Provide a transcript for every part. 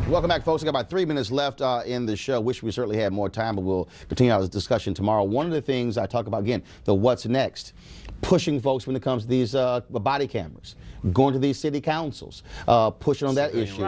Welcome back, folks. We got about 3 minutes left in the show. Wish we certainly had more time, but we'll continue our discussion tomorrow. One of the things I talk about, again, the what's next. Pushing folks when it comes to these body cameras, going to these city councils, pushing on that issue,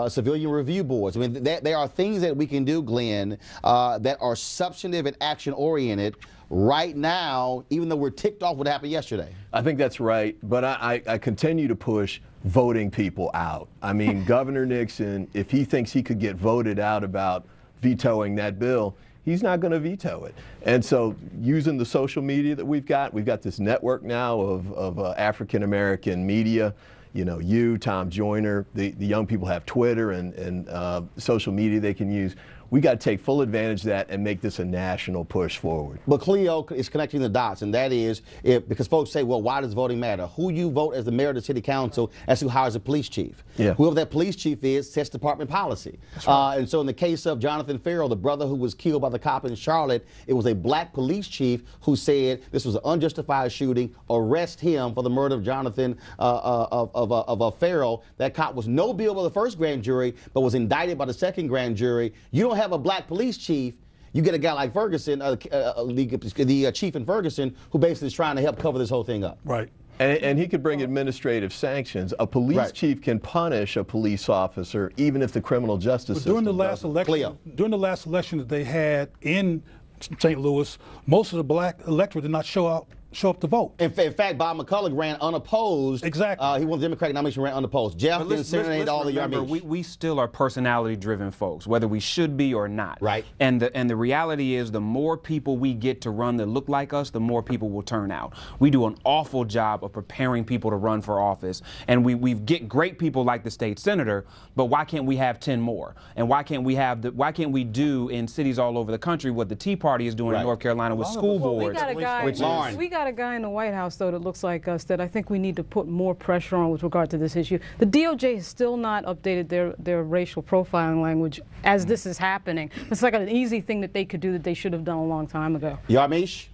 civilian review boards. I mean, there are things that we can do, Glenn, that are substantive and action-oriented right now, even though we're ticked off what happened yesterday. I think that's right, but I continue to push voting people out. I mean, Governor Nixon, if he thinks he could get voted out about vetoing that bill, he's not going to veto it. And so using the social media that we've got this network now of African-American media, you know, Tom Joyner, the young people have Twitter and social media they can use. We got to take full advantage of that and make this a national push forward. But Cleo is connecting the dots, and that is because folks say, well, why does voting matter? Who you vote as the mayor of the city council as who hires a police chief. Yeah. Whoever that police chief is sets department policy. Right. And so in the case of Jonathan Ferrell, the brother who was killed by the cop in Charlotte, it was a black police chief who said this was an unjustified shooting, arrest him for the murder of Jonathan Ferrell. That cop was no bill by the first grand jury, but was indicted by the second grand jury. You don't have a black police chief, you get a guy like Ferguson, the chief in Ferguson, who basically is trying to help cover this whole thing up. Right. And he could bring administrative sanctions. A police chief can punish a police officer even if the criminal justice system during the last election that they had in St. Louis, most of the black electorate did not show up to vote. In fact, Bob McCulloch ran unopposed. Exactly. He won the Democratic nomination, ran unopposed. Jeff didn't serenade all the remember, we still are personality-driven folks, whether we should be or not. Right. And the reality is, the more people we get to run that look like us, the more people will turn out. We do an awful job of preparing people to run for office, and we get great people like the state senator. But why can't we have 10 more? And why can't we do in cities all over the country what the Tea Party is doing in North Carolina with school boards? We got a guy in the White House, though, that looks like us that I think we need to put more pressure on with regard to this issue. The DOJ has still not updated their racial profiling language as this is happening. It's like an easy thing that they could do that they should have done a long time ago. Yarmish?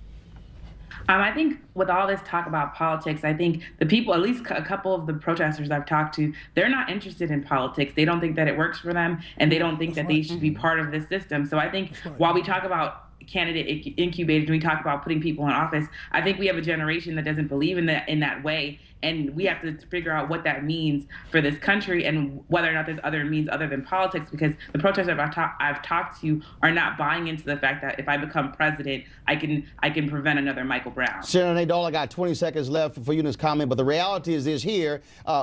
I think with all this talk about politics, I think the people, at least a couple of the protesters I've talked to, they're not interested in politics. They don't think that it works for them, and they don't think that they should be part of this system. So I think while we talk about candidate incubators, we talk about putting people in office, I think we have a generation that doesn't believe in that way, and we have to figure out what that means for this country and whether or not there's other means other than politics, because the protesters I've talked to are not buying into the fact that if I become president, I can prevent another Michael Brown. Senator Nadal, I got 20 seconds left for you in this comment, but the reality is this here,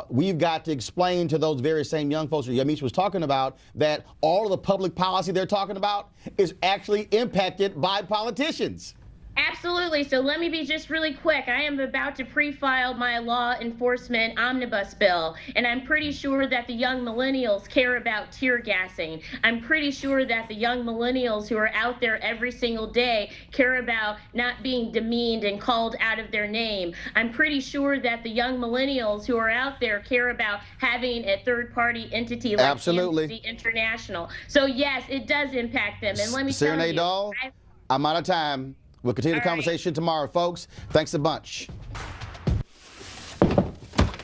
we've got to explain to those very same young folks that Yamiche was talking about that all of the public policy they're talking about is actually impacted by politicians. Absolutely. So let me be just really quick. I am about to pre-file my law enforcement omnibus bill, and I'm pretty sure that the young millennials care about tear gassing. I'm pretty sure that the young millennials who are out there every single day care about not being demeaned and called out of their name. I'm pretty sure that the young millennials who are out there care about having a third-party entity like Amnesty International. So yes, it does impact them. And let me tell you, I'm out of time. We'll continue the conversation tomorrow, folks. Thanks a bunch.